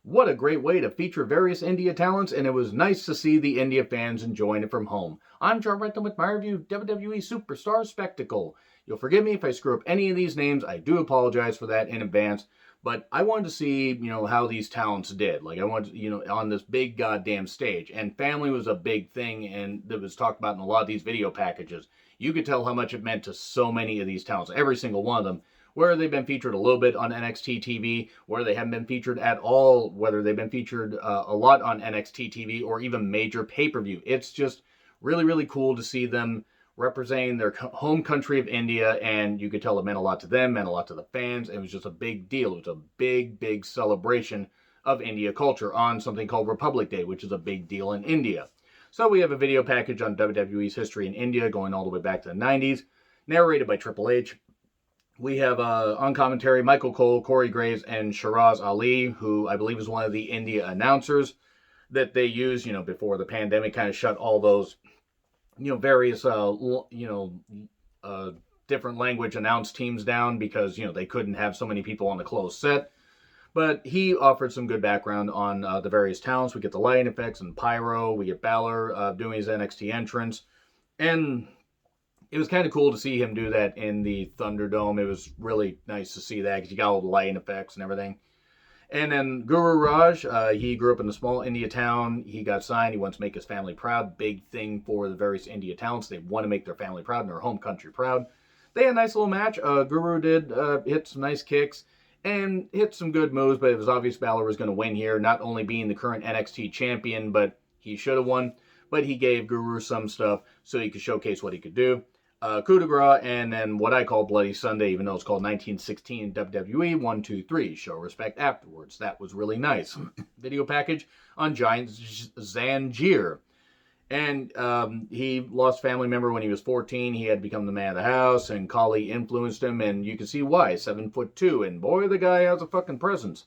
What a great way to feature various India talents, and it was nice to see the India fans enjoying it from home. I'm John Renton with my review of WWE Superstar Spectacle. You'll forgive me if I screw up any of these names. I do apologize for that in advance. But I wanted to see, how these talents did. Like, I wanted, on this big goddamn stage. And family was a big thing, and that was talked about in a lot of these video packages. You could tell how much it meant to so many of these talents, every single one of them, where they've been featured a little bit on NXT TV, where they haven't been featured at all, whether they've been featured a lot on NXT TV or even major pay-per-view. It's just really, really cool to see them representing their home country of India, and you could tell it meant a lot to them, meant a lot to the fans. It was just a big deal. It was a big, big celebration of India culture on something called Republic Day, which is a big deal in India. So we have a video package on WWE's history in India going all the way back to the 90s, narrated by Triple H. We have on commentary Michael Cole, Corey Graves, and Shiraz Ali, who I believe is one of the India announcers that they use, before the pandemic kind of shut all those, various, different language announced teams down because, they couldn't have so many people on the closed set. But he offered some good background on the various talents. We get the lighting effects and pyro. We get Balor doing his NXT entrance. And it was kind of cool to see him do that in the Thunderdome. It was really nice to see that because you got all the lighting effects and everything. And then Guru Raj, he grew up in a small India town. He got signed. He wants to make his family proud. Big thing for the various India talents. They want to make their family proud and their home country proud. They had a nice little match. Guru did hit some nice kicks and hit some good moves, but it was obvious Balor was going to win here, not only being the current NXT champion, but he should have won. But he gave Guru some stuff so he could showcase what he could do. Coup de grace, and then what I call Bloody Sunday, even though it's called 1916 WWE 1, 2, 3. Show respect afterwards. That was really nice. Video package on Giant Zanjeer. And he lost a family member when he was 14. He had become the man of the house, and Kali influenced him, and you can see why. 7'2", and boy, the guy has a fucking presence.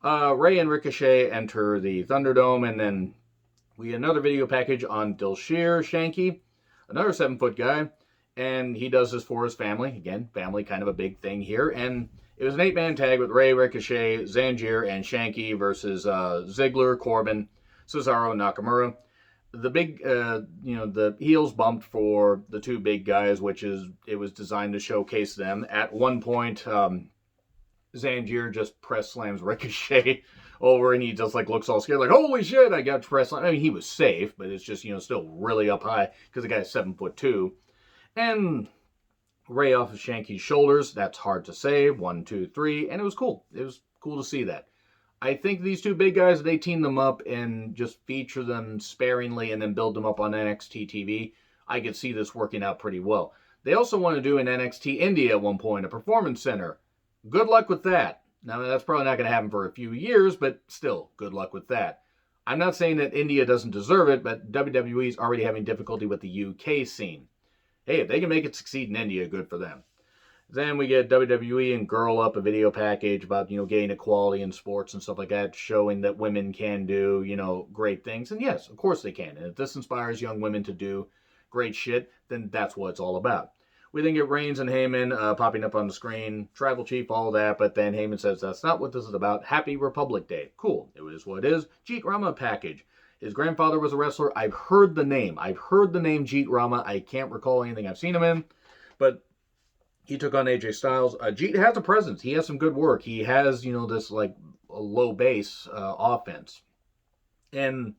Ray and Ricochet enter the Thunderdome, and then we get another video package on Dilsher Shanky, another 7-foot guy. And he does this for his family. Again, family kind of a big thing here. And it was an 8-man tag with Ray, Ricochet, Zanjeer, and Shanky versus Ziggler, Corbin, Cesaro, and Nakamura. The big, the heels bumped for the two big guys, it was designed to showcase them. At one point, Zanjeer just press slams Ricochet over, and he just looks all scared, like, holy shit, I got press slammed. I mean, he was safe, but it's just, still really up high because the guy's 7'2". And Ray off of Shanky's shoulders. That's hard to say. 1, 2, 3. And it was cool. It was cool to see that. I think these two big guys, they team them up and just feature them sparingly and then build them up on NXT TV. I could see this working out pretty well. They also want to do an NXT India at one point, a performance center. Good luck with that. Now, that's probably not going to happen for a few years, but still, good luck with that. I'm not saying that India doesn't deserve it, but WWE is already having difficulty with the UK scene. Hey, if they can make it succeed in India, good for them. Then we get WWE and Girl Up, a video package about, gaining equality in sports and stuff like that, showing that women can do, great things. And yes, of course they can. And if this inspires young women to do great shit, then that's what it's all about. We then get Reigns and Heyman popping up on the screen, Tribal Chief, all that, but then Heyman says that's not what this is about. Happy Republic Day. Cool. It is what it is. Jeet Rama package. His grandfather was a wrestler. I've heard the name. Jeet Rama. I can't recall anything I've seen him in, but he took on AJ Styles. Jeet has a presence. He has some good work. He has, this a low base offense, and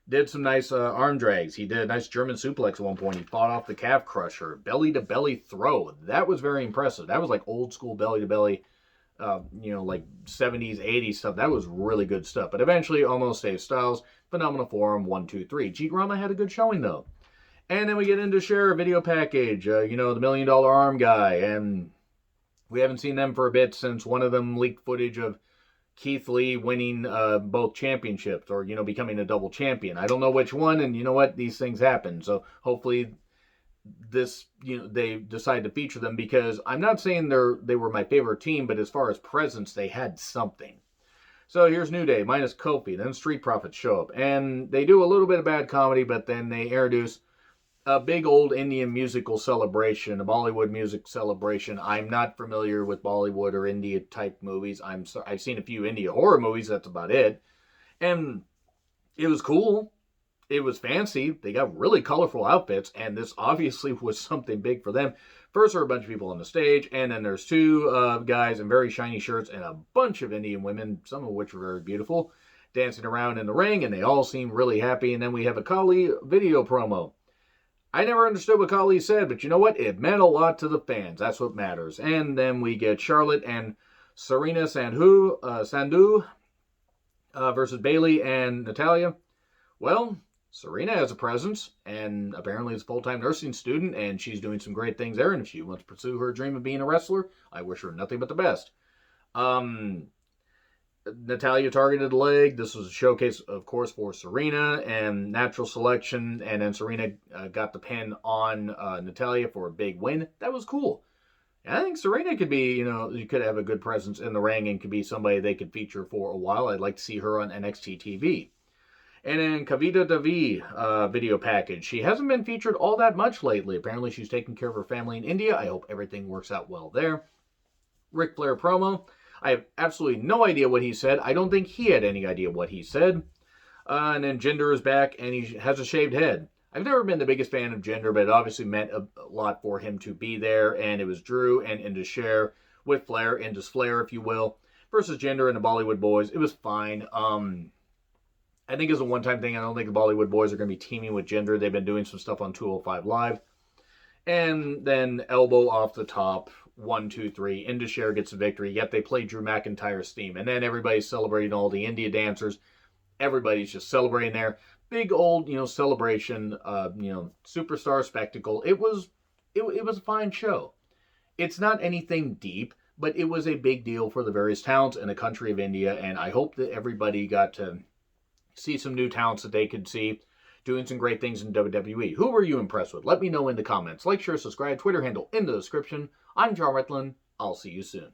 did some nice arm drags. He did a nice German suplex at one point. He fought off the calf crusher, belly to belly throw. That was very impressive. That was like old school belly to belly. 70s, 80s stuff. That was really good stuff. But eventually, almost saved Styles. Phenomenal form, 1, 2, 3. Jeet Rama had a good showing, though. And then we get into Cher, a video package. The $1 Million Arm guy. And we haven't seen them for a bit since one of them leaked footage of Keith Lee winning both championships or, becoming a double champion. I don't know which one, and you know what? These things happen. So hopefully this, they decide to feature them, because I'm not saying they were my favorite team, but as far as presence, they had something. So here's New Day minus Kofi. Then Street Profits show up, and they do a little bit of bad comedy, but then they introduce a big old Indian musical celebration, a Bollywood music celebration. I'm not familiar with Bollywood or India type movies. I've seen a few India horror movies. That's about it. And it was cool. It was fancy. They got really colorful outfits, and this obviously was something big for them. First, there are a bunch of people on the stage, and then there's two guys in very shiny shirts and a bunch of Indian women, some of which were very beautiful, dancing around in the ring, and they all seem really happy. And then we have a Kali video promo. I never understood what Kali said, but you know what? It meant a lot to the fans. That's what matters. And then we get Charlotte and Serena Sandhu versus Bailey and Natalia. Well, Serena has a presence, and apparently is a full-time nursing student, and she's doing some great things there. And if she wants to pursue her dream of being a wrestler, I wish her nothing but the best. Natalia targeted leg. This was a showcase, of course, for Serena and natural selection. And then Serena got the pin on Natalia for a big win. That was cool. And I think Serena could be, you could have a good presence in the ring and could be somebody they could feature for a while. I'd like to see her on NXT TV. And then Kavita Devi video package. She hasn't been featured all that much lately. Apparently she's taking care of her family in India. I hope everything works out well there. Ric Flair promo. I have absolutely no idea what he said. I don't think he had any idea what he said. And then Jinder is back, and he has a shaved head. I've never been the biggest fan of Jinder, but it obviously meant a lot for him to be there. And it was Drew and Indus with Flair, Indus Flair, if you will, versus Jinder and the Bollywood Boys. It was fine. I think it's a one-time thing. I don't think the Bollywood Boys are going to be teaming with Jinder. They've been doing some stuff on 205 Live. And then elbow off the top. 1, 2, 3. Indus gets a victory, yet they play Drew McIntyre's theme. And then everybody's celebrating, all the India dancers. Everybody's just celebrating there. Big old, celebration, superstar spectacle. It was a fine show. It's not anything deep, but it was a big deal for the various talents in the country of India. And I hope that everybody got to see some new talents that they could see doing some great things in WWE. Who were you impressed with? Let me know in the comments. Like, share, subscribe, Twitter handle in the description. I'm John Retlin. I'll see you soon.